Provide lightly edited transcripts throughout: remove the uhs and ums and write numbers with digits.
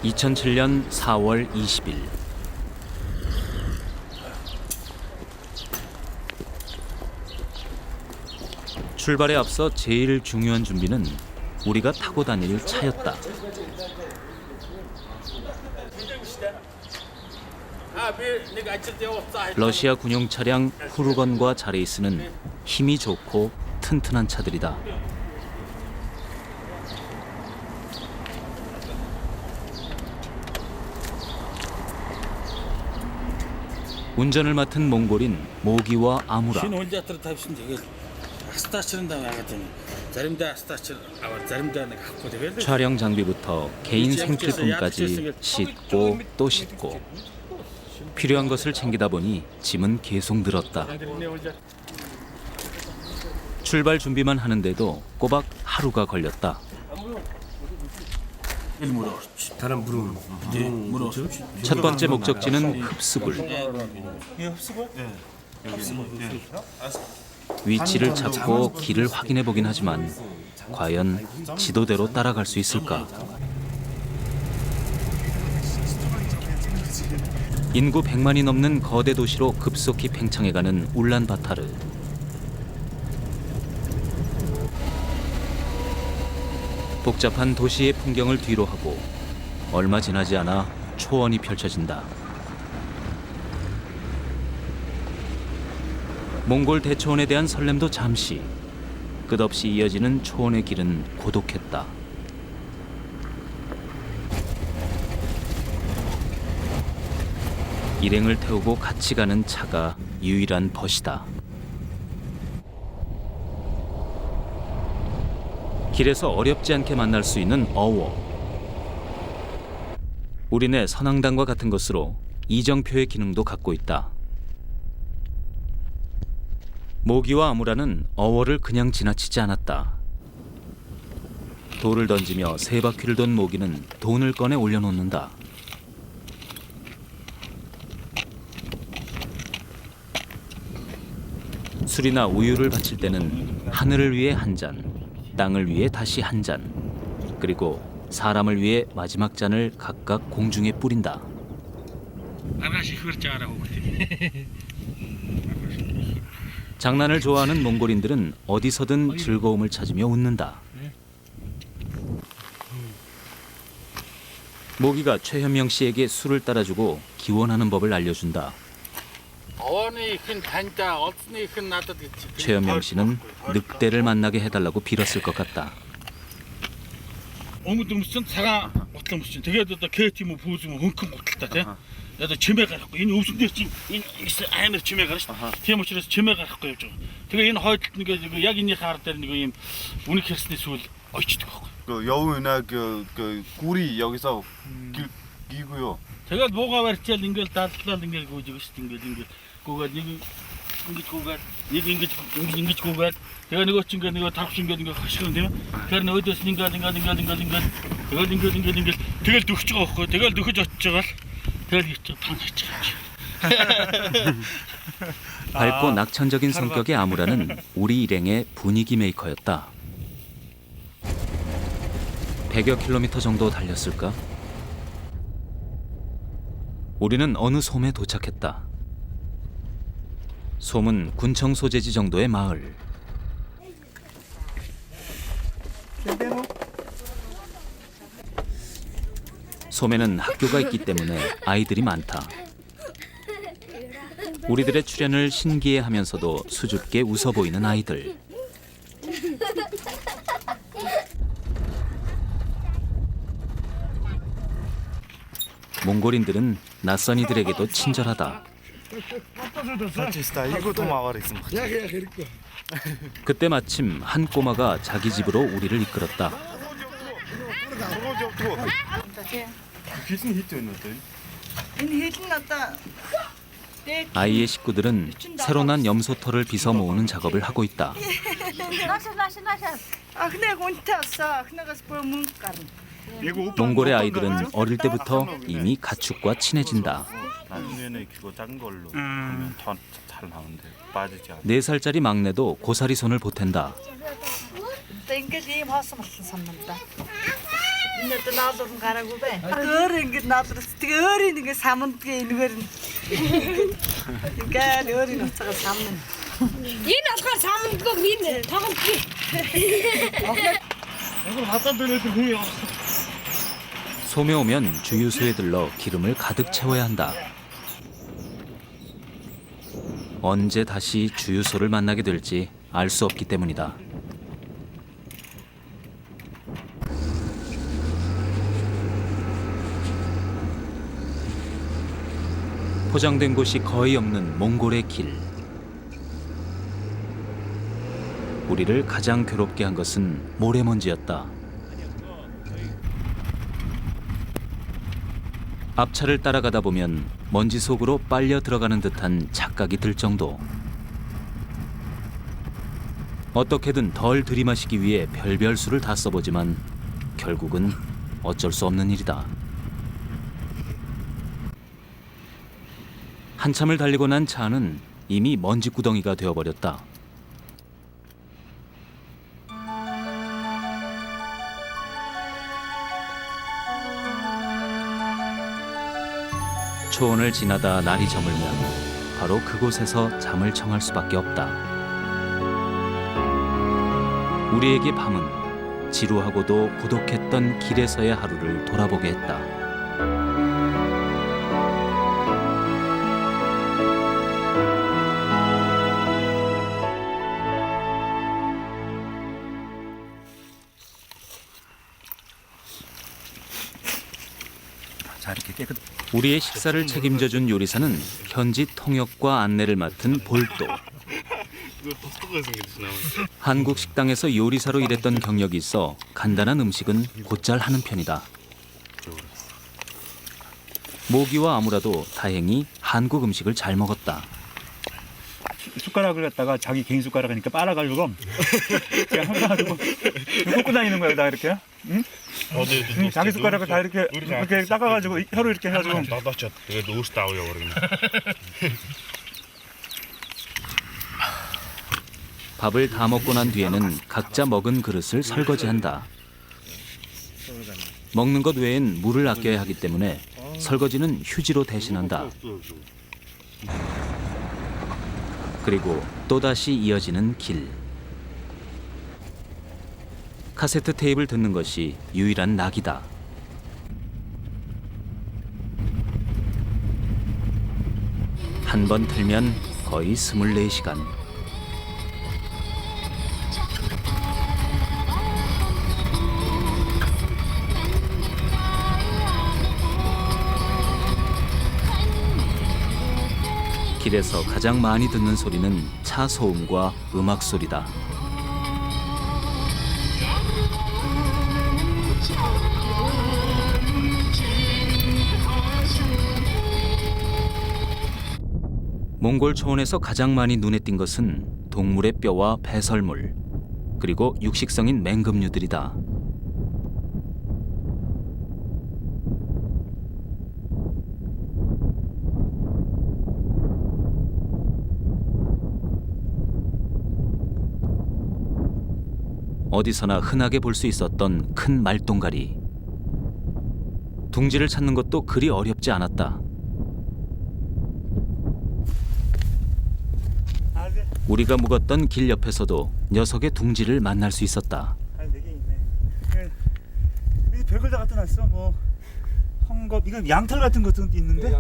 2007년 4월 20일. 출발에 앞서 제일 중요한 준비는 우리가 타고 다닐 차였다. 러시아 군용 차량 후르건과 자레이스는 힘이 좋고 튼튼한 차들이다. 운전을 맡은 몽골인 모기와 아무라. 촬영 장비부터 개인 생필품까지 싣고 또 싣고 필요한 것을 챙기다 보니 짐은 계속 늘었다. 출발 준비만 하는데도 꼬박 하루가 걸렸다. 첫 번째 목적지는 흡수굴. 위치를 찾고 길을 확인해 보긴 하지만 과연 지도대로 따라갈 수 있을까? 인구 100만이 넘는 거대 도시로 급속히 팽창해가는 울란바타르. 복잡한 도시의 풍경을 뒤로 하고 얼마 지나지 않아 초원이 펼쳐진다. 몽골 대초원에 대한 설렘도 잠시, 끝없이 이어지는 초원의 길은 고독했다. 일행을 태우고 같이 가는 차가 유일한 벗이다. 길에서 어렵지 않게 만날 수 있는 어워. 우리네 선앙당과 같은 것으로 이정표의 기능도 갖고 있다. 모기와 아무라는 어워를 그냥 지나치지 않았다. 돌을 던지며 세 바퀴를 돈 모기는 돈을 꺼내 올려놓는다. 술이나 우유를 바칠 때는 하늘을 위해 한 잔, 땅을 위해 다시 한 잔, 그리고 사람을 위해 마지막 잔을 각각 공중에 뿌린다. 장난을 좋아하는 몽골인들은 어디서든 즐거움을 찾으며 웃는다. 모기가 최현명 씨에게 술을 따라주고 기원하는 법을 알려준다. 최현명 씨는 늑대를 만나게 해달라고 빌었을 것 같다. 그 여우나 그 꿀이 여기서 끼고요. 제가 뭐가 버티야 링글 따뜻한 링글 고지고 링글 고가 링글 링글 고가 제가 이거 친구 이거 답신 거 이거 하시는데요. 그러나 어디서 링글 제가 되게 두꺼워 되게 두꺼워졌죠. 되게 좀 방했죠. 밝고 낙천적인 성격의 아무라는 우리 일행의 분위기 메이커였다. 100여 킬로미터 정도 달렸을까? 우리는 어느 솜에 도착했다. 솜은 군청 소재지 정도의 마을. 솜에는 학교가 있기 때문에 아이들이 많다. 우리들의 출연을 신기해하면서도 수줍게 웃어 보이는 아이들. 몽골인들은 낯선 이들에게도 친절하다. 그때 마침 한 꼬마가 자기 집으로 우리를 이끌었다. 아이의 식구들은 새로 난 염소털을 빗어 모으는 작업을 하고 있다. 몽골의 아이들은 어릴 때부터 이미 가축과 친해진다. 나중에는 그거 작은 걸로 하면 더 잘 나오는데 빠지지 않아. 4살짜리 막내도 고사리 손을 보탠다. Minnet naadurun karagu be. Öğrengi naadurus. Öğrengi samın keyin verin. Gel öğrengi çıkar samın. Энэ болохоор самандгүй минь тоглохгүй. 이걸 갖다 드려도 해요. 소매 오면 주유소에 들러 기름을 가득 채워야 한다. 언제 다시 주유소를 만나게 될지 알 수 없기 때문이다. 포장된 곳이 거의 없는 몽골의 길. 우리를 가장 괴롭게 한 것은 모래먼지였다. 앞차를 따라가다 보면 먼지 속으로 빨려 들어가는 듯한 착각이 들 정도. 어떻게든 덜 들이마시기 위해 별별 수를 다 써보지만 결국은 어쩔 수 없는 일이다. 한참을 달리고 난 차 안은 이미 먼지 구덩이가 되어버렸다. 초원을 지나다 날이 저물면 바로 그곳에서 잠을 청할 수밖에 없다. 우리에게 밤은 지루하고도 고독했던 길에서의 하루를 돌아보게 했다. 자, 이렇게 깨끗. 우리의 식사를 책임져준 요리사는 현지 통역과 안내를 맡은 볼도. 한국 식당에서 요리사로 일했던 경력이 있어 간단한 음식은 곧잘 하는 편이다. 모기와 아무라도 다행히 한국 음식을 잘 먹었다. 숟가락을 갖다가 자기 개인 숟가락이니까 빨아가지고 제가 항상 꽂고 다니는 거야, 다 이렇게. 응? 자기 숟가락을 다 이렇게 닦아가지고 혀로 이렇게 해가지고. 밥을 다 먹고 난 뒤에는 각자 먹은 그릇을 설거지한다. 먹는 것 외엔 물을 아껴야 하기 때문에 설거지는 휴지로 대신한다. 그리고 또다시 이어지는 길. 카세트 테이프를 듣는 것이 유일한 낙이다. 한 번 틀면 거의 24시간. 길에서 가장 많이 듣는 소리는 차 소음과 음악 소리다. 몽골 초원에서 가장 많이 눈에 띈 것은 동물의 뼈와 배설물, 그리고 육식성인 맹금류들이다. 어디서나 흔하게 볼 수 있었던 큰 말똥가리. 둥지를 찾는 것도 그리 어렵지 않았다. 우리가 묵었던 길 옆에서도 녀석의 둥지를 만날 수 있었다. 아, 4개 있네. 여기 별걸 다 갖다 놨어. 뭐 헝겊, 이건 양털 같은 것도 있는데.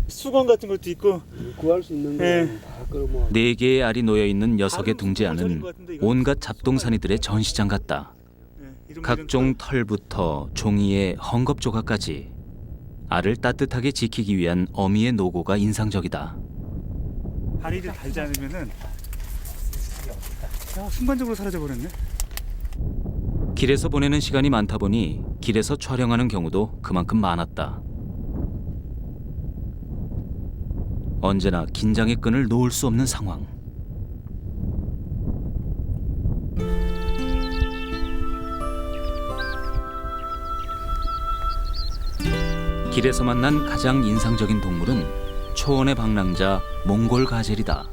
수건 같은 것도 있고. 구할 수 있는 거 다 끌어모아. 4개의 알이 놓여있는 녀석의 둥지 안은 온갖 잡동사니들의 전시장 같다. 각종 털부터 종이에 헝겊 조각까지 알을 따뜻하게 지키기 위한 어미의 노고가 인상적이다. 다리를 달지 않으면은 순간적으로 사라져 버렸네. 길에서 보내는 시간이 많다 보니 길에서 촬영하는 경우도 그만큼 많았다. 언제나 긴장의 끈을 놓을 수 없는 상황. 길에서 만난 가장 인상적인 동물은 초원의 방랑자 몽골 가젤이다.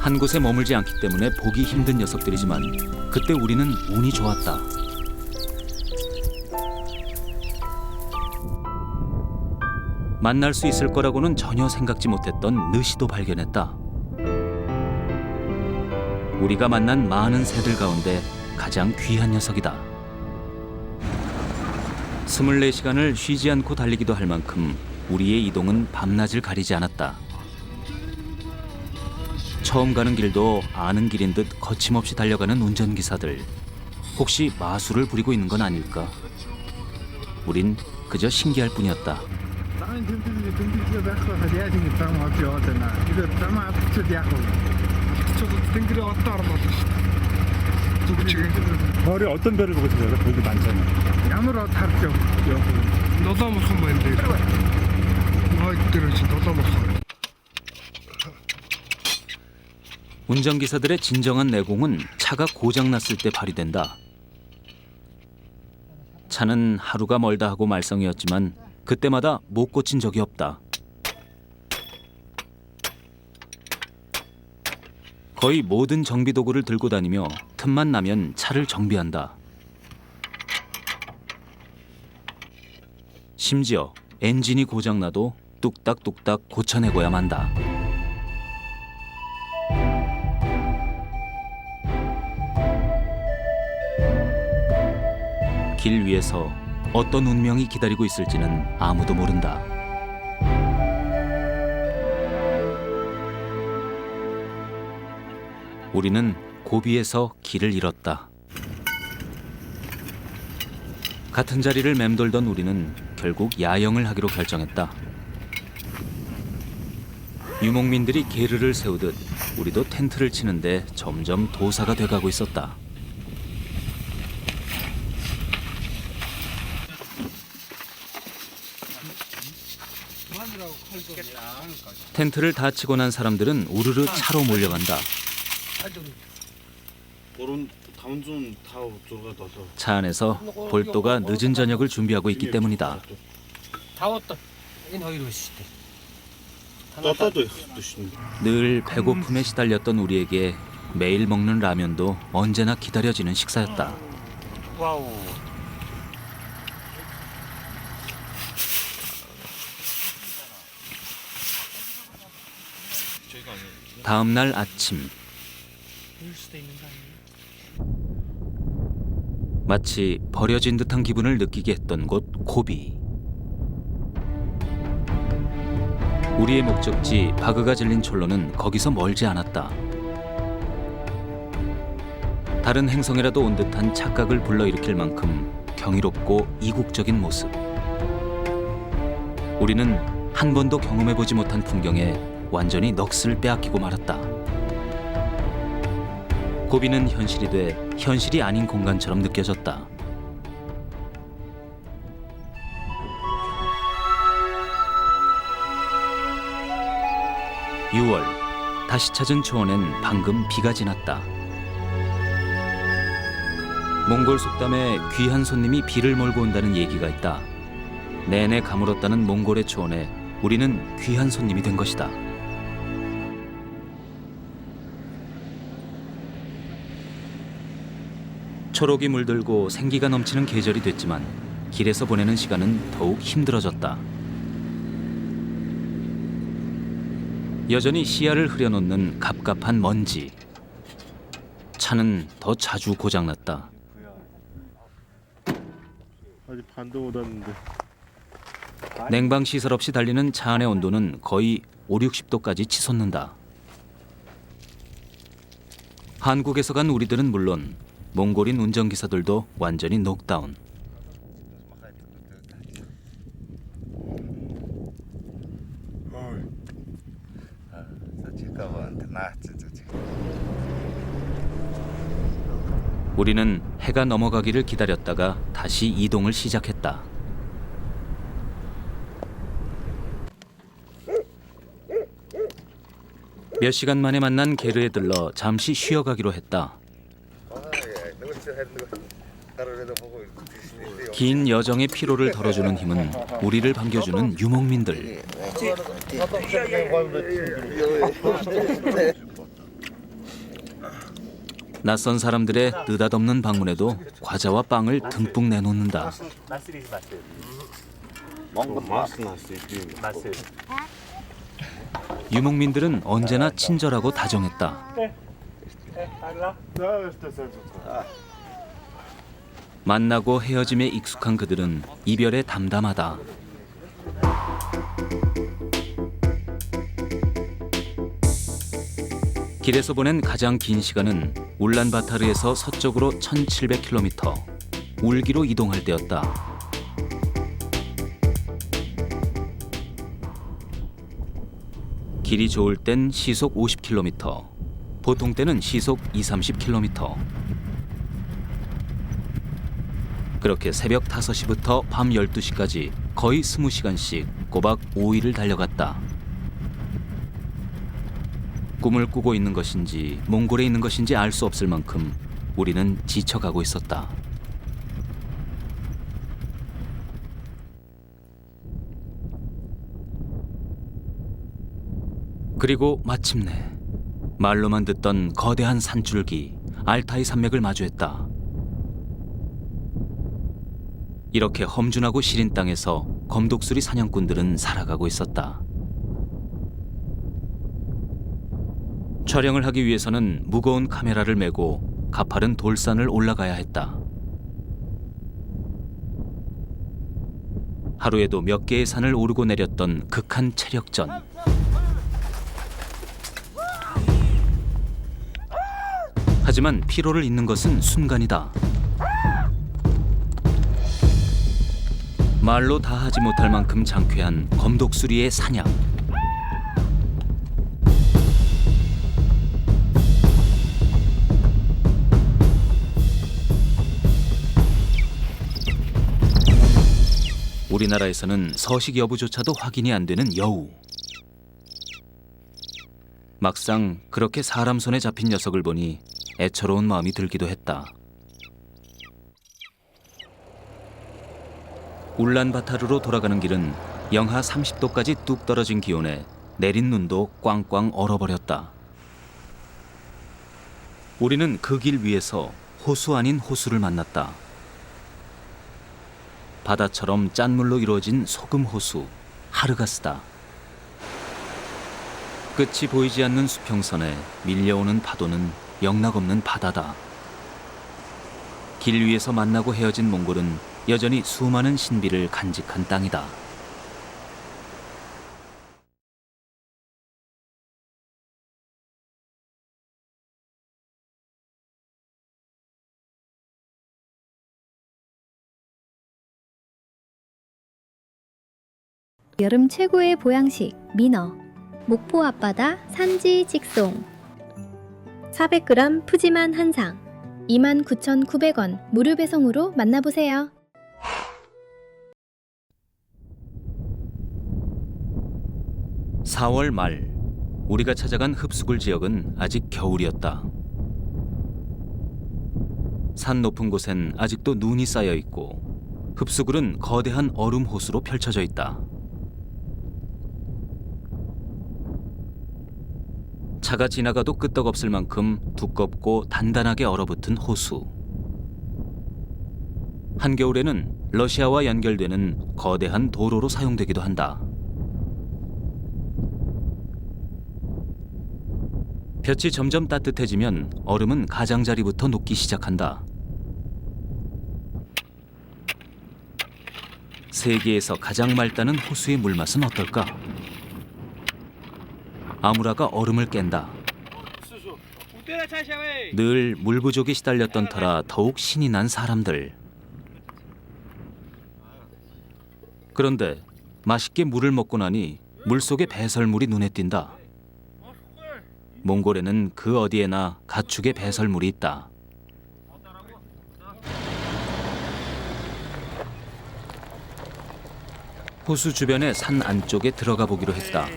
한 곳에 머물지 않기 때문에 보기 힘든 녀석들이지만 그때 우리는 운이 좋았다. 만날 수 있을 거라고는 전혀 생각지 못했던 느시도 발견했다. 우리가 만난 많은 새들 가운데 가장 귀한 녀석이다. 24시간을 쉬지 않고 달리기도 할 만큼 우리의 이동은 밤낮을 가리지 않았다. 처음 가는 길도 아는 길인 듯 거침없이 달려가는 운전기사들. 혹시 마술을 부리고 있는 건 아닐까? 우린 그저 신기할 뿐이었다. 머리 어떤 별을 보고 있어요? 별이 많잖아요. Ямар тарж явах вэ? Нолоомхон байна дээр. Хойд дээр чи нолоомхон. 운전기사들의 진정한 내공은 차가 고장났을 때 발휘된다. 차는 하루가 멀다 하고 말썽이었지만 그때마다 못 고친 적이 없다. 거의 모든 정비 도구를 들고 다니며 틈만 나면 차를 정비한다. 심지어 엔진이 고장나도 뚝딱뚝딱 고쳐내고야 만다. 길 위에서 어떤 운명이 기다리고 있을지는 아무도 모른다. 우리는 고비에서 길을 잃었다. 같은 자리를 맴돌던 우리는 결국 야영을 하기로 결정했다. 유목민들이 게르를 세우듯 우리도 텐트를 치는데 점점 도사가 돼가고 있었다. 텐트를 다 치고 난 사람들은 우르르 차로 몰려간다. 차 안에서 볼도가 늦은 저녁을 준비하고 있기 때문이다. 늘 배고픔에 시달렸던 우리에게 매일 먹는 라면도 언제나 기다려지는 식사였다. 다음 날 아침, 마치 버려진 듯한 기분을 느끼게 했던 곳 고비. 우리의 목적지 바그가 질린 촐로는 거기서 멀지 않았다. 다른 행성이라도 온 듯한 착각을 불러일으킬 만큼 경이롭고 이국적인 모습. 우리는 한 번도 경험해보지 못한 풍경에 완전히 넋을 빼앗기고 말았다. 고비는 현실이 돼 현실이 아닌 공간처럼 느껴졌다. 6월, 다시 찾은 초원엔 방금 비가 지났다. 몽골 속담에 귀한 손님이 비를 몰고 온다는 얘기가 있다. 내내 가물었다는 몽골의 초원에 우리는 귀한 손님이 된 것이다. 초록이 물들고 생기가 넘치는 계절이 됐지만 길에서 보내는 시간은 더욱 힘들어졌다. 여전히 시야를 흐려놓는 갑갑한 먼지. 차는 더 자주 고장났다. 아직 반도 못 왔는데. 냉방 시설 없이 달리는 차 안의 온도는 거의 5, 60도까지 치솟는다. 한국에서 간 우리들은 물론 몽골인 운전기사들도 완전히 녹다운. 우리는 해가 넘어가기를 기다렸다가 다시 이동을 시작했다. 몇 시간 만에 만난 게르에 들러 잠시 쉬어가기로 했다. 긴 여정의 피로를 덜어주는 힘은 우리를 반겨주는 유목민들. 낯선 사람들의 느닷없는 방문에도 과자와 빵을 듬뿍 내놓는다. 유목민들은 언제나 친절하고 다정했다. 만나고 헤어짐에 익숙한 그들은 이별에 담담하다. 길에서 보낸 가장 긴 시간은 울란바타르에서 서쪽으로 1700km, 울기로 이동할 때였다. 길이 좋을 땐 시속 50km, 보통 때는 시속 20-30km. 그렇게 새벽 5시부터 밤 12시까지 거의 20시간씩 꼬박 5일을 달려갔다. 꿈을 꾸고 있는 것인지 몽골에 있는 것인지 알 수 없을 만큼 우리는 지쳐가고 있었다. 그리고 마침내 말로만 듣던 거대한 산줄기 알타이 산맥을 마주했다. 이렇게 험준하고 시린 땅에서 검독수리 사냥꾼들은 살아가고 있었다. 촬영을 하기 위해서는 무거운 카메라를 메고 가파른 돌산을 올라가야 했다. 하루에도 몇 개의 산을 오르고 내렸던 극한 체력전. 하지만 피로를 잊는 것은 순간이다. 말로 다 하지 못할 만큼 장쾌한 검독수리의 사냥. 우리나라에서는 서식 여부조차도 확인이 안 되는 여우. 막상 그렇게 사람 손에 잡힌 녀석을 보니 애처로운 마음이 들기도 했다. 울란바타르로 돌아가는 길은 영하 30도까지 뚝 떨어진 기온에 내린 눈도 꽝꽝 얼어버렸다. 우리는 그 길 위에서 호수 아닌 호수를 만났다. 바다처럼 짠물로 이루어진 소금 호수 하르가스다. 끝이 보이지 않는 수평선에 밀려오는 파도는 영락없는 바다다. 길 위에서 만나고 헤어진 몽골은 여전히 수많은 신비를 간직한 땅이다. 여름 최고의 보양식 민어. 목포 앞바다 산지 직송. 400g 푸짐한 한상 29,900원 무료 배송으로 만나보세요. (4월) 말 우리가 찾아간 흡수굴 지역은 아직 겨울이었다. 산 높은 곳엔 아직도 눈이 쌓여 있고 흡수굴은 거대한 얼음 호수로 펼쳐져 있다. 차가 지나가도 끄떡없을 만큼 두껍고 단단하게 얼어붙은 호수. 한겨울에는 러시아와 연결되는 거대한 도로로 사용되기도 한다. 볕이 점점 따뜻해지면 얼음은 가장자리부터 녹기 시작한다. 세계에서 가장 맑다는 호수의 물맛은 어떨까? 아무라가 얼음을 깬다. 늘 물 부족에 시달렸던 터라 더욱 신이 난 사람들. 그런데 맛있게 물을 먹고 나니 물속에 배설물이 눈에 띈다. 몽골에는 그 어디에나 가축의 배설물이 있다. 호수 주변의 산 안쪽에 들어가 보기로 했다.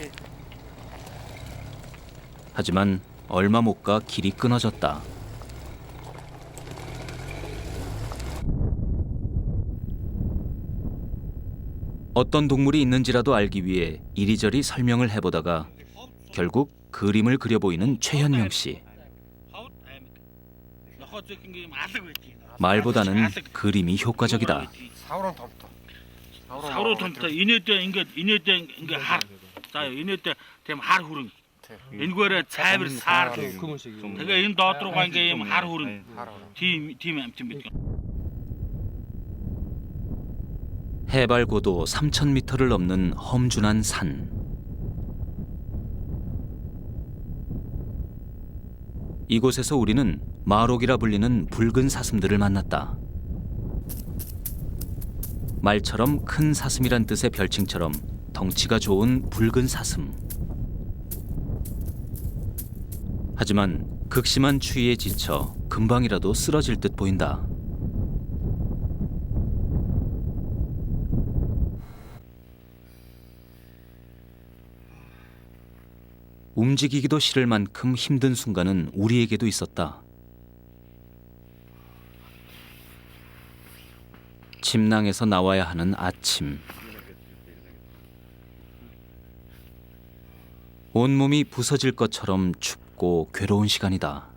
하지만 얼마 못 가 길이 끊어졌다. 어떤 동물이 있는지라도 알기 위해 이리저리 설명을 해보다가 결국 그림을 그려 보이는 최현명 씨. 말보다는 그림이 효과적이다. 사우로 탐타 이네때 이네때 할 자요 이네때 템 할 후릉 인거래 차이브 살 내가 인 도트로 관계 할 후릉 팀 해발 고도 3,000m를 넘는 험준한 산. 이곳에서 우리는 마록이라 불리는 붉은 사슴들을 만났다. 말처럼 큰 사슴이란 뜻의 별칭처럼 덩치가 좋은 붉은 사슴. 하지만 극심한 추위에 지쳐 금방이라도 쓰러질 듯 보인다. 움직이기도 싫을 만큼 힘든 순간은 우리에게도 있었다. 침낭에서 나와야 하는 아침. 온몸이 부서질 것처럼 춥고 괴로운 시간이다.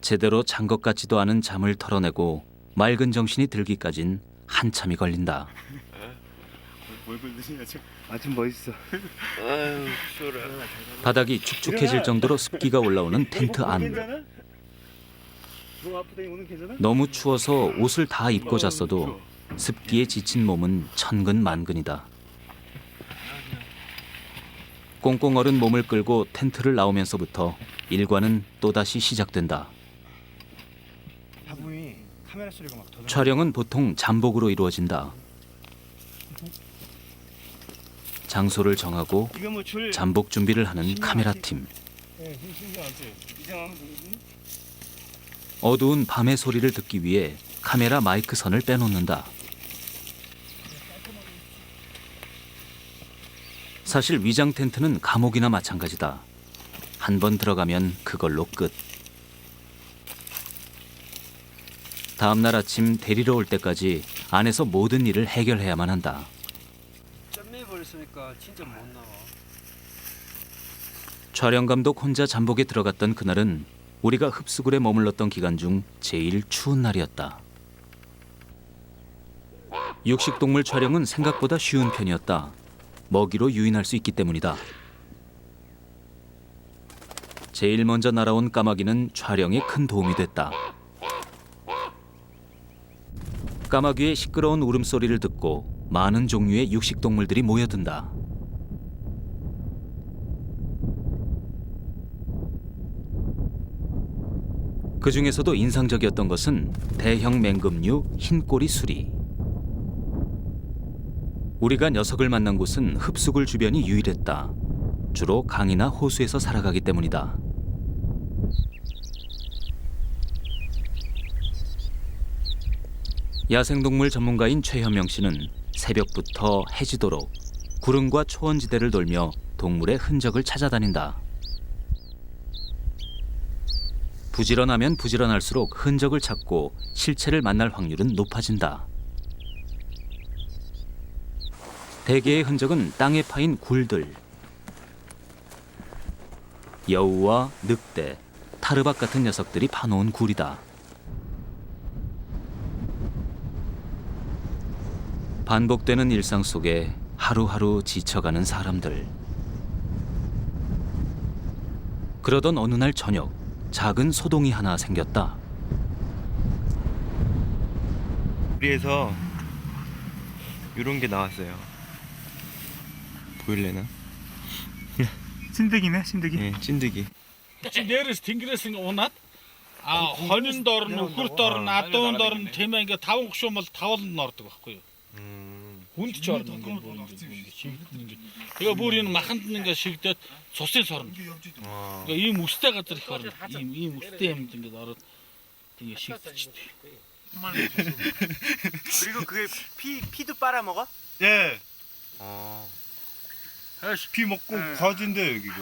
제대로 잔 것 같지도 않은 잠을 털어내고 맑은 정신이 들기까진 한참이 걸린다. 아침 멋있어. 바닥이 축축해질 정도로 습기가 올라오는 텐트 안. 너 아프다니 오늘 괜찮아? 너무 추워서 옷을 다 입고 잤어도 습기에 지친 몸은 천근만근이다. 꽁꽁 얼은 몸을 끌고 텐트를 나오면서부터 일과는 또다시 시작된다. 다분히 카메라 소리가 막 더. 촬영은 보통 잠복으로 이루어진다. 장소를 정하고 이거 뭐 줄. 잠복 준비를 하는 카메라팀. 어두운 밤의 소리를 듣기 위해 카메라 마이크 선을 빼놓는다. 사실 위장 텐트는 감옥이나 마찬가지다. 한 번 들어가면 그걸로 끝. 다음 날 아침 데리러 올 때까지 안에서 모든 일을 해결해야만 한다. 짬내 버렸으니까 진짜 못 나와. 촬영 감독 혼자 잠복에 들어갔던 그날은 우리가 흡수굴에 머물렀던 기간 중 제일 추운 날이었다. 육식동물 촬영은 생각보다 쉬운 편이었다. 먹이로 유인할 수 있기 때문이다. 제일 먼저 날아온 까마귀는 촬영에 큰 도움이 됐다. 까마귀의 시끄러운 울음소리를 듣고 많은 종류의 육식동물들이 모여든다. 그 중에서도 인상적이었던 것은 대형 맹금류 흰꼬리 수리. 우리가 녀석을 만난 곳은 흡수굴 주변이 유일했다. 주로 강이나 호수에서 살아가기 때문이다. 야생동물 전문가인 최현명 씨는 새벽부터 해지도록 구릉과 초원지대를 돌며 동물의 흔적을 찾아다닌다. 부지런하면 부지런할수록 흔적을 찾고 실체를 만날 확률은 높아진다. 대개의 흔적은 땅에 파인 굴들, 여우와 늑대, 타르박 같은 녀석들이 파놓은 굴이다. 반복되는 일상 속에 하루하루 지쳐가는 사람들. 그러던 어느 날 저녁, 작은 소동이 하나 생겼다. 우리에서 이런 게 나왔어요. 보일래나? 찐득이네, 찐득이. 네, 찐득이. 내려서 딩그레스가 오낫 아 헌인더는 훌더는 아또운더는 되면 이게 다운 혹시만 다운 넣었다고 하고요. 훈트 저는 거 보는데 이거 우리는 막 흔드는 거 식때 소세 서른. 이 무스테 같은 거는 이 무스테 같은 게 나로 되게 식지. 그리고 그게 피도 빨아 먹어? 예. 피 먹고 과진데 여기가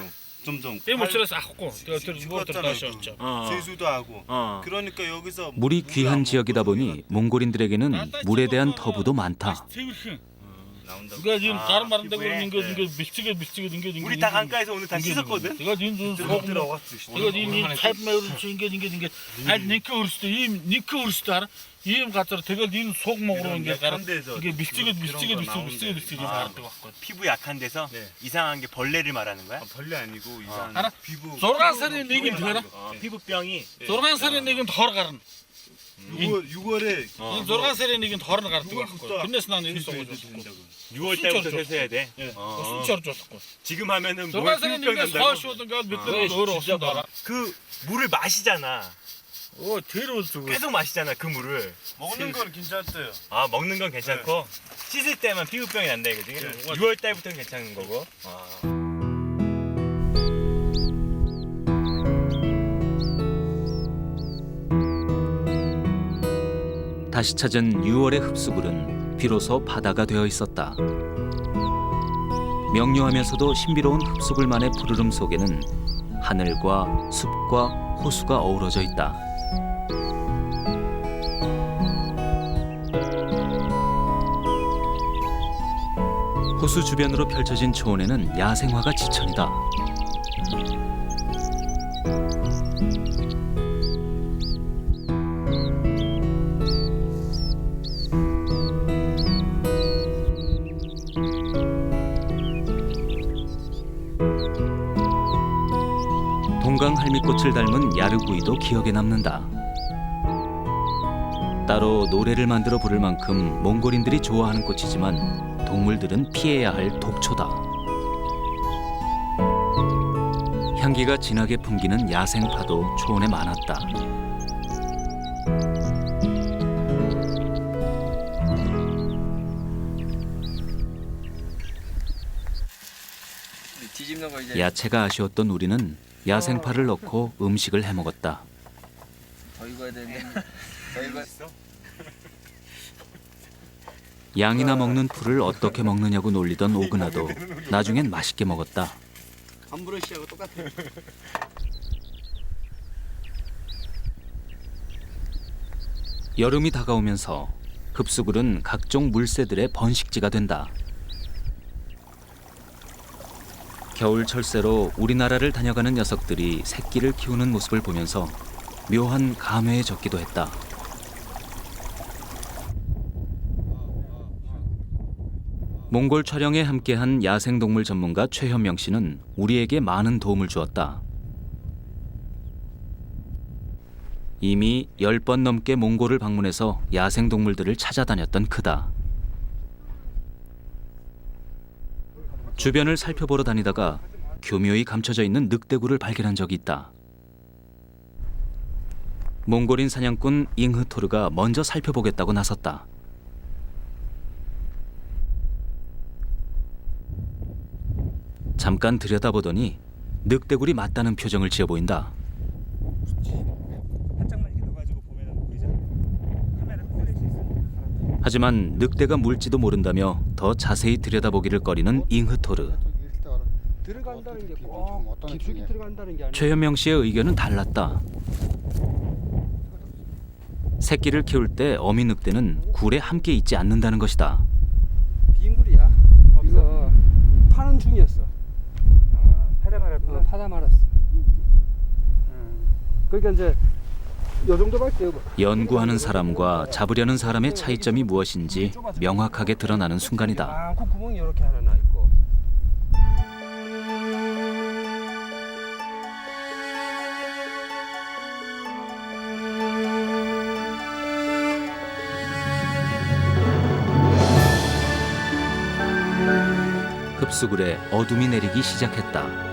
점점. 때문에서 하고 내가 다시었죠. 세수도 하고. 그러니까 여기서 물이 귀한 지역이다 보니 몽골인들에게는 물에 대한 터부도 많다. 나온다고. 그러니까 지금 다른 말인데 피부에? 그러는 게 밀치게 dinge. 우리 다 강가에서 오늘 다 씻었거든. 내가 지금 소금 이거 지금 살매를 dinge. 아니 니크 우르스도 이 니크 우르스도 알아? 이임 갖다 내가 지금 속 먹으러 온게 알아? 이게 밀치게 말한다고 갖고. 피부 약한 데서 이상한 게 벌레를 말하는 거야? 벌레 아니고 이상 알아? 피부. 조르간살이 내긴 되나? 피부병이 조르간살이 내긴 더 가른. 6월에 조르간살이 내긴 더 가른 갖고. 근데서 난 여기 쏘고 6월 달부터 세수해야 돼. 순처로 줬고. 지금 하면은 뭐 조르간살이 피부병 내긴 난다고. 서시오든가 밑에 넣으러 없다. 그 물을 마시잖아. 뒤로 주고. 계속 마시잖아 그 물을. 먹는 건 괜찮대요. 아 먹는 건 괜찮고 씻을 때만 피부병이 난다 이거지. 6월 달부터는 괜찮은 거고. 다시 찾은 6월의 흡수굴은 비로소 바다가 되어 있었다. 명료하면서도 신비로운 흡수굴만의 푸르름 속에는 하늘과 숲과 호수가 어우러져 있다. 호수 주변으로 펼쳐진 초원에는 야생화가 지천이다. 동강 할미꽃을 닮은 야르구이도 기억에 남는다. 따로 노래를 만들어 부를 만큼 몽골인들이 좋아하는 꽃이지만 동물들은 피해야 할 독초다. 향기가 진하게 풍기는 야생파도 초원에 많았다. 뒤집는 거 이제 야채가 아쉬웠던 우리는 야생파를 넣고 음식을 해먹었다. 더 익어야 되는데 더 익어. 양이나 먹는 풀을 어떻게 먹느냐고 놀리던 오그나도 나중엔 맛있게 먹었다. 감브러시하고 똑같아. 여름이 다가오면서 흡수굴은 각종 물새들의 번식지가 된다. 겨울 철새로 우리나라를 다녀가는 녀석들이 새끼를 키우는 모습을 보면서 묘한 감회에 젖기도 했다. 몽골 촬영에 함께한 야생동물 전문가 최현명 씨는 우리에게 많은 도움을 주었다. 이미 10번 넘게 몽골을 방문해서 야생동물들을 찾아다녔던 그다. 주변을 살펴보러 다니다가 교묘히 감춰져 있는 늑대굴을 발견한 적이 있다. 몽골인 사냥꾼 잉흐토르가 먼저 살펴보겠다고 나섰다. 잠깐 들여다보더니 늑대굴이 맞다는 표정을 지어 보인다. 하지만 늑대가 물지도 모른다며 더 자세히 들여다보기를 꺼리는 잉흐토르. 들어간다는 게 꼭 깊숙이 들어간다는 게 아니라 최현명 씨의 의견은 달랐다. 새끼를 키울 때 어미 늑대는 굴에 함께 있지 않는다는 것이다. 빈굴이야. 이거 파는 중이었어. 파다 말았어. 그러니까 이제 요 정도밖에 없어. 연구하는 사람과 잡으려는 사람의 차이점이 무엇인지 명확하게 드러나는 순간이다. 그 구멍이 이렇게 하나 나 있고. 흡수굴에 어둠이 내리기 시작했다.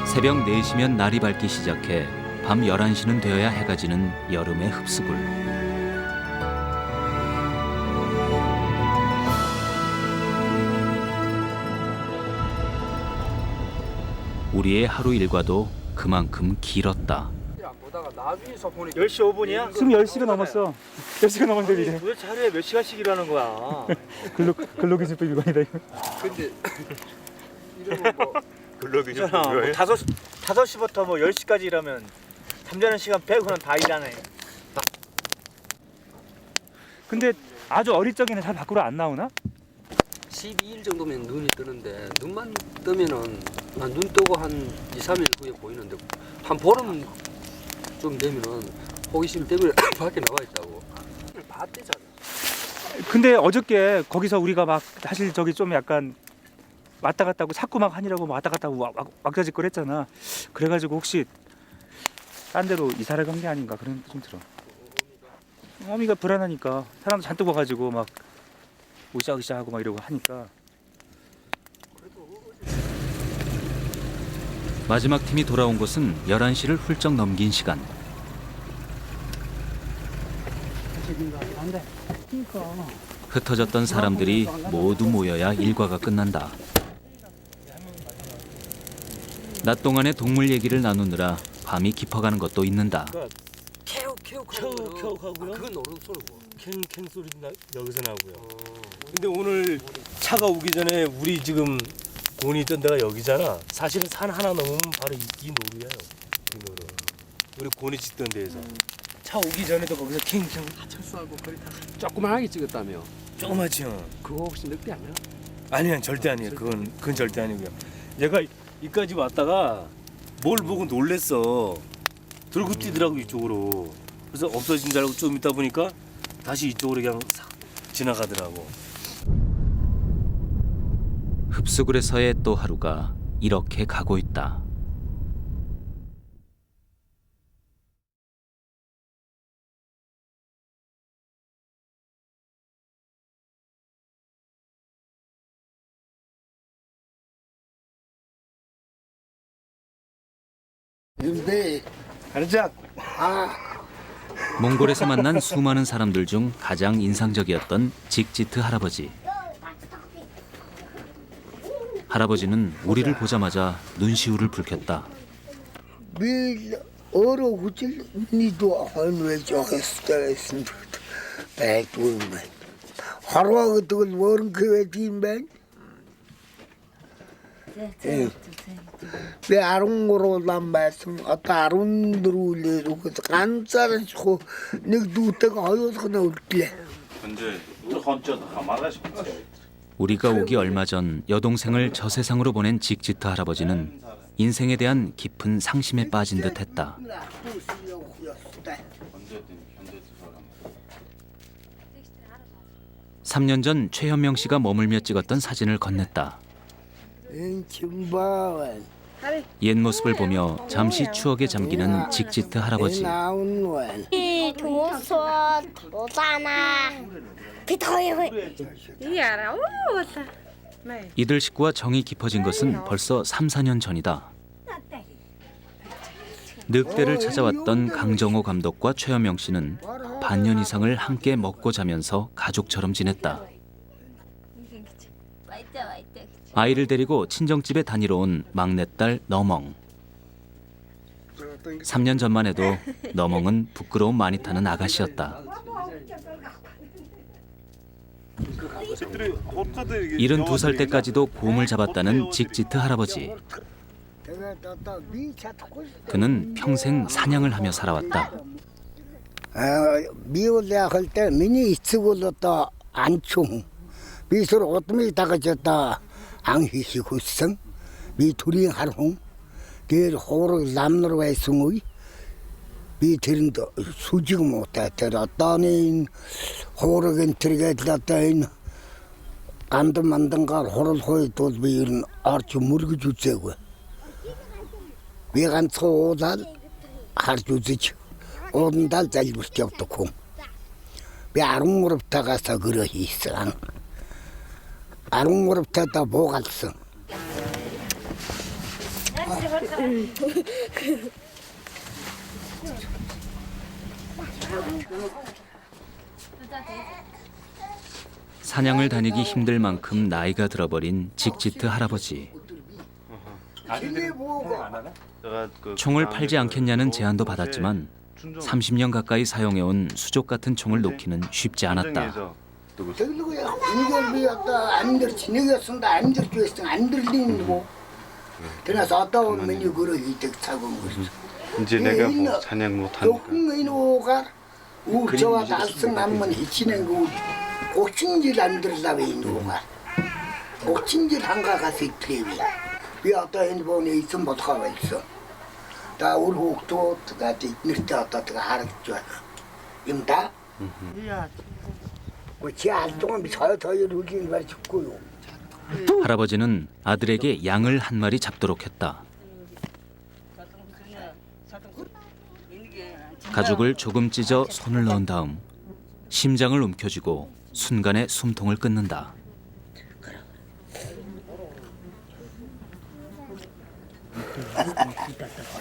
새벽 4시면 날이 밝기 시작해 밤 11시는 되어야 해가 지는 여름의 흡수굴. 우리의 하루 일과도 그만큼 길었다. 보다가 나중에서 보니까 10시 5분이야? 지금 10시가 넘었어. 10시가 넘었는데 이제 도대체 하루에 몇 시간씩 일하는 거야? 근로기준법 위반이다 이거. 근데 이러면 뭐 근로기준 뭐 5시부터 뭐 10시까지 일하면 잠자는 시간 빼고는 다 일하네. 근데 아주 어릴 적에는 잘 밖으로 안 나오나? 12일 정도면 눈이 뜨는데 눈만 뜨면은 난 눈 뜨고 한 2, 3일 후에 보이는데 한 보름 좀 되면은 호기심 때문에 밖에 나와 있다고. 봤대잖아. 근데 어저께 거기서 우리가 막 사실 저기 좀 약간 왔다 갔다 하고 자꾸 막 하니라고 왔다 갔다 하고 막자지껄 했잖아. 그래가지고 혹시 딴 데로 이사를 간 게 아닌가 그런 생각이 좀 들어. 어미가 불안하니까 사람 잔뜩 와가지고 막 으쌰으쌰 하고 막 이러고 하니까. 마지막 팀이 돌아온 곳은 11시를 훌쩍 넘긴 시간. 흩어졌던 사람들이 모두 모여야 일과가 끝난다. 낮 동안의 동물 얘기를 나누느라 밤이 깊어가는 것도 있는다. 켜우켜우하고요. 그건 노는 소리고. 캥캥 소리 여기서 나고요. 근데 오늘 차가 오기 전에 우리 지금 곤이 있던 데가 여기잖아. 사실은 산 하나 넘으면 바로 이 노루예요. 이 노루. 우리 곤이 짓던 데에서. 차 오기 전에도 거기서 캥캥. 철수하고 거리 다 조그만하게 찍었다며. 조그맣죠. 그거 혹시 늑대 아니야? 아니야, 절대 아니에요. 그건 절대 아니고요. 얘가 이까지 왔다가 뭘 보고 놀랬어. 들고 뛰더라고 이쪽으로. 그래서 없어진 줄 알고 좀 있다 보니까 다시 이쪽으로 그냥 싹 지나가더라고. 흡수굴에서의 또 하루가 이렇게 가고 있다. 근데 가르자. 몽골에서 만난 수많은 사람들 중 가장 인상적이었던 직지트 할아버지. 할아버지는 우리를 보자마자 눈시울을 붉혔다. bil oro hutil ni do han we jogestelsen bij doen ben. Harwa gedul worden kwetin ben. 내 아롱으로만 말씀 어따 아롱들을로 그 간짜는 고 늑두때가 어디서 그냥 올게. 근데 또 혼자 가마라 싶어. 우리가 오기 얼마 전 여동생을 저 세상으로 보낸 직지트 할아버지는 인생에 대한 깊은 상심에 빠진 듯했다. 3년 전 최현명 씨가 머물며 찍었던 사진을 건넸다. 옛 모습을 보며 잠시 추억에 잠기는 직지트 할아버지. 이들 식구와 정이 깊어진 것은 벌써 3, 4년 전이다. 늑대를 찾아왔던 강정호 감독과 최현명 씨는 반년 이상을 함께 먹고 자면서 가족처럼 지냈다. 아이를 데리고 친정집에 다니러 온 막내딸 너멍. 3년 전만 해도 너멍은 부끄러움 많이 타는 아가씨였다. 72살 때까지도 곰을 잡았다는 직지트 할아버지. 그는 평생 사냥을 하며 살아왔다. 미올레 할때 미니 이츠고졌다 안총 미소로 어떻게 다가졌다 앙히시고 있어 미 둘이 하롱 들 호로 남노로 했으므이 미 들은도 수직 못해 들었다니 호로겐 들게 들었다니 안도 만든가 호로 호이 도비는 아주 무르게 주제고 미간 소달 하르주지 온달 잘 붙였다 공 아롱무럽다 가서 그러 있어 아롱무럽다 다 보갔어 사냥을 다니기 힘들 만큼 나이가 들어버린 직지트 할아버지. 총을 팔지 않겠냐는 제안도 받았지만 30년 가까이 사용해온 수족 같은 총을 놓기는 쉽지 않았다. 이걸 비었다 안 들지 내가 쓴다 안 들지 안 들리는 거 그래서 어떤 오면 그러 이득 사고 이제 내가 뭐 사냥 못 하니까. 조금 이노가 우저와 달성 남만 해치는 거 옥신질 안 들어다 왜 누가 옥신질 한가 가서 있더래 왜 어떤 핸드폰에 있으면 못 가고 있어 다 우리 옥도 가지 늦다 어떻게 하랬죠 임다 뭐지알 동안 더 이루긴 말 죽고요 할아버지는 아들에게 양을 한 마리 잡도록 했다. 가죽을 조금 찢어 손을 넣은 다음 심장을 움켜쥐고 순간에 숨통을 끊는다.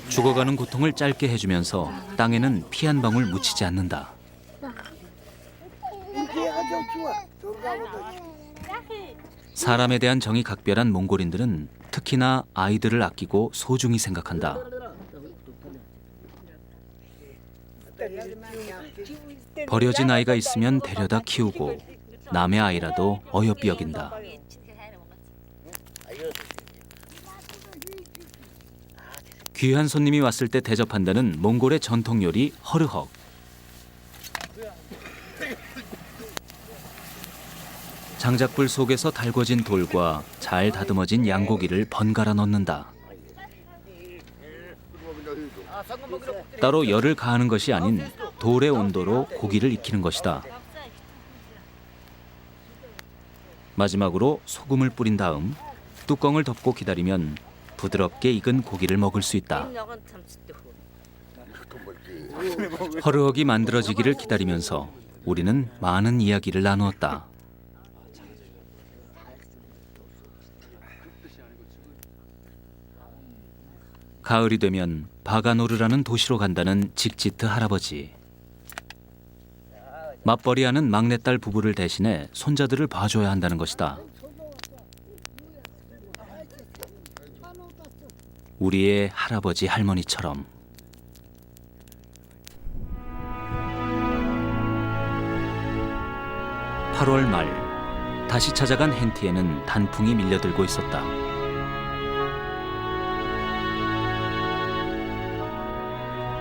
죽어가는 고통을 짧게 해주면서 땅에는 피 한 방울 묻히지 않는다. 사람에 대한 정이 각별한 몽골인들은 특히나 아이들을 아끼고 소중히 생각한다. 버려진 아이가 있으면 데려다 키우고 남의 아이라도 어여삐 여긴다. 귀한 손님이 왔을 때 대접한다는 몽골의 전통 요리 허르헉. 장작불 속에서 달궈진 돌과 잘 다듬어진 양고기를 번갈아 넣는다. 따로 열을 가하는 것이 아닌 돌의 온도로 고기를 익히는 것이다. 마지막으로 소금을 뿌린 다음 뚜껑을 덮고 기다리면 부드럽게 익은 고기를 먹을 수 있다. 허르헉이 만들어지기를 기다리면서 우리는 많은 이야기를 나누었다. 가을이 되면 바가노르라는 도시로 간다는 직지트 할아버지. 맞벌이하는 막내딸 부부를 대신해 손자들을 봐줘야 한다는 것이다. 우리의 할아버지 할머니처럼. (8월) 말 다시 찾아간 hen티에는 단풍이 밀려들고 있었다.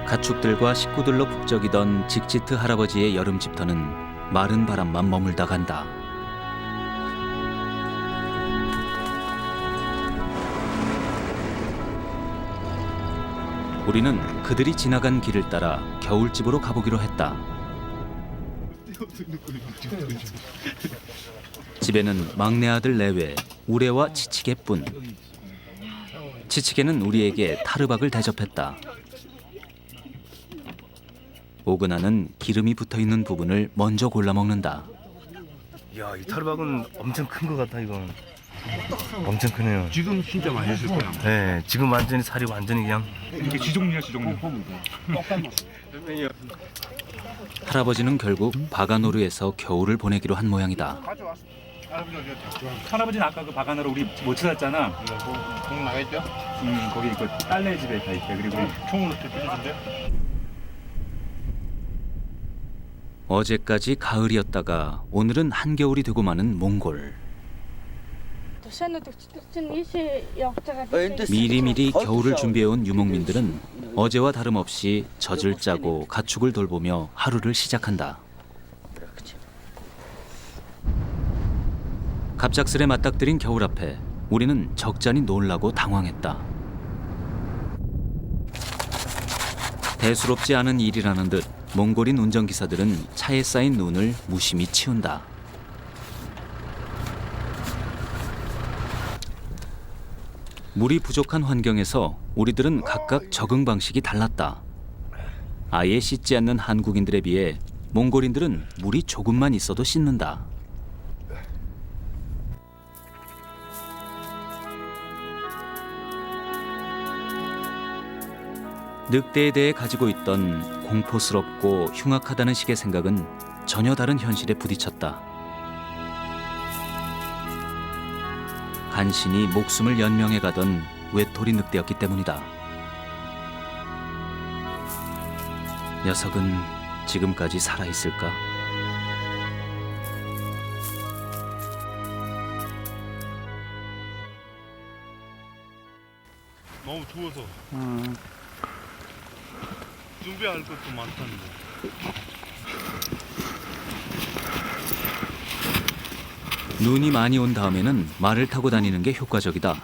가축들과 식구들로 북적이던 직지트 할아버지의 여름 집터는 마른 바람만 머물다 간다. 우리는 그들이 지나간 길을 따라 겨울집으로 가보기로 했다. 집에는 막내 아들 내외 우레와 치치개뿐. 치치개는 우리에게 타르박을 대접했다. 오그나는 기름이 붙어있는 부분을 먼저 골라 먹는다. 이야, 이 타르박은 엄청 큰 것 같다. 이건 엄청 크네요. 지금 진짜 맛있을 거야. 네, 지금 완전히 살이 완전히 그냥 이게 지종류야 지종류. 할아버지는 결국 바가노르에서 겨울을 보내기로 한 모양이다. 할아버지는 아까 그 바가나로 우리 못 찾았잖아. 공 나겠죠? 거기 그 딸내 집에 가 있대. 그리고 총으로 대표주신데? 어제까지 가을이었다가 오늘은 한겨울이 되고 마는 몽골. 미리미리 겨울을 준비해온 유목민들은 어제와 다름없이 젖을 짜고 가축을 돌보며 하루를 시작한다. 갑작스레 맞닥뜨린 겨울 앞에 우리는 적잖이 놀라고 당황했다. 대수롭지 않은 일이라는 듯 몽골인 운전기사들은 차에 쌓인 눈을 무심히 치운다. 물이 부족한 환경에서 우리들은 각각 적응 방식이 달랐다. 아예 씻지 않는 한국인들에 비해 몽골인들은 물이 조금만 있어도 씻는다. 늑대에 대해 가지고 있던 공포스럽고 흉악하다는 식의 생각은 전혀 다른 현실에 부딪혔다. 간신히 목숨을 연명해 가던 외톨이 늑대였기 때문이다. 녀석은 지금까지 살아있을까? 너무 추워서 준비할 것도 많던데. 눈이 많이 온 다음에는 말을 타고 다니는 게 효과적이다.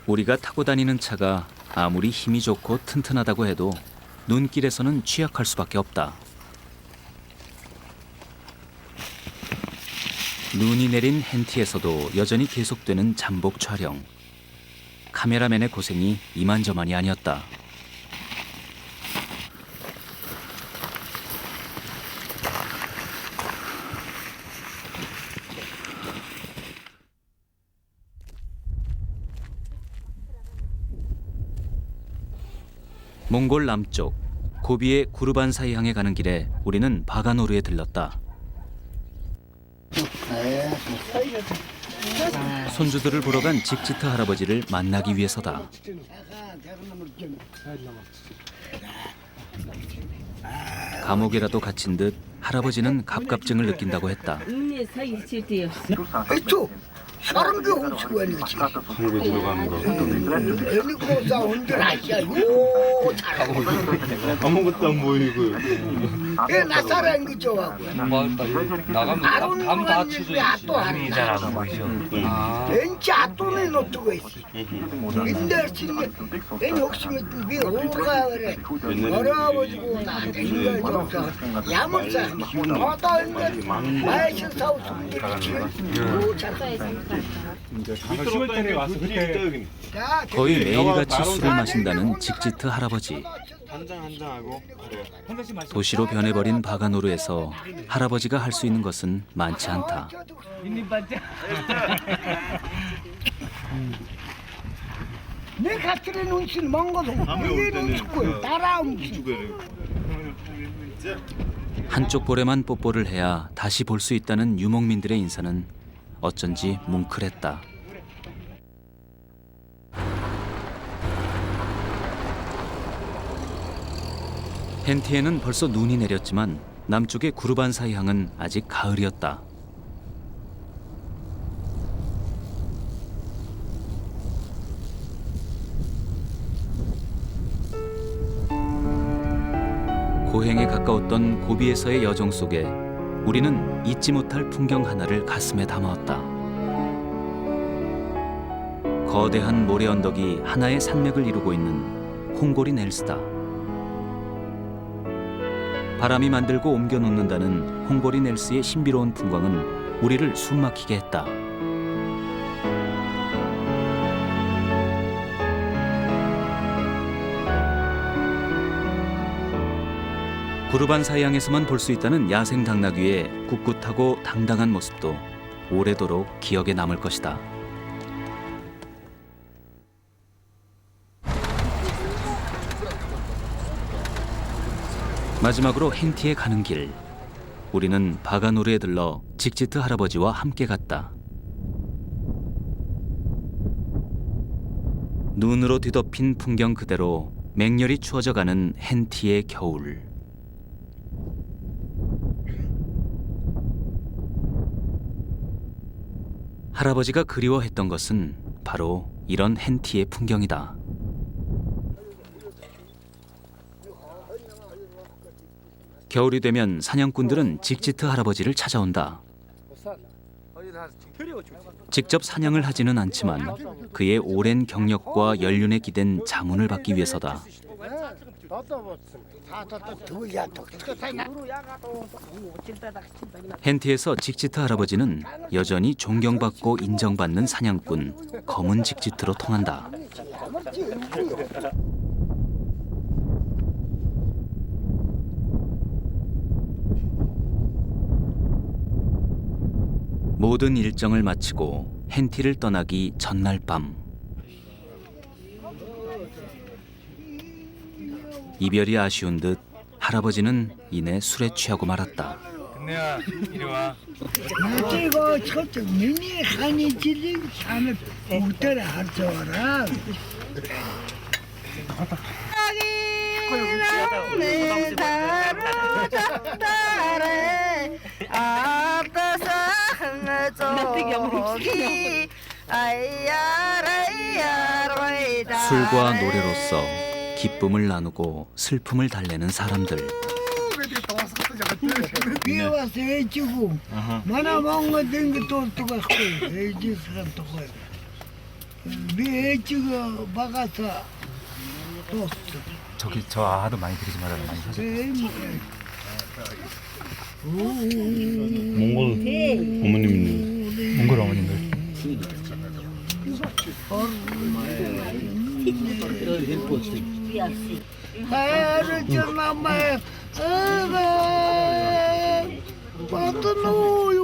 우리가 타고 다니는 차가 아무리 힘이 좋고 튼튼하다고 해도 눈길에서는 취약할 수밖에 없다. 눈이 내린 헨티에서도 여전히 계속되는 잠복 촬영. 카메라맨의 고생이 이만저만이 아니었다. 몽골 남쪽 고비의 구르반사이 향해 가는 길에 우리는 바가노르에 들렀다. 손주들을 보러 간 직지트 할아버지를 만나기 위해서다. 감옥이라도 갇힌 듯 할아버지는 갑갑증을 느낀다고 했다. 사람도 없고 있지. 한국에 들어가는 거. 애니 고사 온들 아시아요. 아무것도 안 보이고. 예, 나 사람 그 좋아하고. 나가면 밤다 치죠. 아또 하는 안 보이죠? 왠지 아또네 놓고 있어. 근데 지금 애니 혹시면 왜 오가 그래. 멀어가지고 나한테 이거 좀 야물사. 어떤 마이신 사우스 거의 매일같이 술을 마신다는 직지트 할아버지. 도시로 변해버린 바가노르에서 할아버지가 할 수 있는 것은 많지 않다. 내 가출의 눈치는 먼 것은 이게 눈치고 따라오지. 한쪽 볼에만 뽀뽀를 해야 다시 볼 수 있다는 유목민들의 인사는 어쩐지 뭉클했다. 헨티에는 벌써 눈이 내렸지만 남쪽의 구르반사이 항은 아직 가을이었다. 고행에 가까웠던 고비에서의 여정 속에 우리는 잊지 못할 풍경 하나를 가슴에 담아왔다. 거대한 모래 언덕이 하나의 산맥을 이루고 있는 홍고린 엘스다. 바람이 만들고 옮겨 놓는다는 홍고린 엘스의 신비로운 풍광은 우리를 숨막히게 했다. 구르반사이항에서만 볼 수 있다는 야생 당나귀의 꿋꿋하고 당당한 모습도 오래도록 기억에 남을 것이다. 마지막으로 헨티에 가는 길. 우리는 바가노르에 들러 직지트 할아버지와 함께 갔다. 눈으로 뒤덮인 풍경 그대로 맹렬히 추워져 가는 헨티의 겨울. 할아버지가 그리워했던 것은 바로 이런 헨티의 풍경이다. 겨울이 되면 사냥꾼들은 직지트 할아버지를 찾아온다. 직접 사냥을 하지는 않지만 그의 오랜 경력과 연륜에 기댄 자문을 받기 위해서다. 헨티에서 직지트 할아버지는 여전히 존경받고 인정받는 사냥꾼 검은 직지트로 통한다. 모든 일정을 마치고 헨티를 떠나기 전날 밤. 이별이 아쉬운 듯 할아버지는 이내 술에 취하고 말았다. 근데야 이리 와. 이거 저쪽 미니 한이 질린 산을 못들어 하더라. 술과 노래로서 기쁨을 나누고 슬픔을 달래는 사람들. 비에 와서 해주고 만화 먹는 댕기도 또 갖고 해줄 사람도 거야. 비에 해주고 막아서 또 저기 저 아도 많이 들이지 말아라. 많이 사세요. 몽골 어머님 몽골 어머님들. 나를 전화해 받아놓요.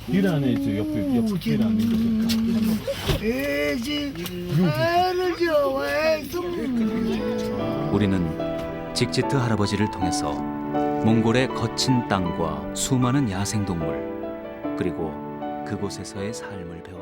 길 안에 있죠. 옆 길 안에 나를 좋아해서 우리는 직지트 할아버지를 통해서 몽골의 거친 땅과 수많은 야생동물 그리고 그곳에서의 삶을 배웠습니다.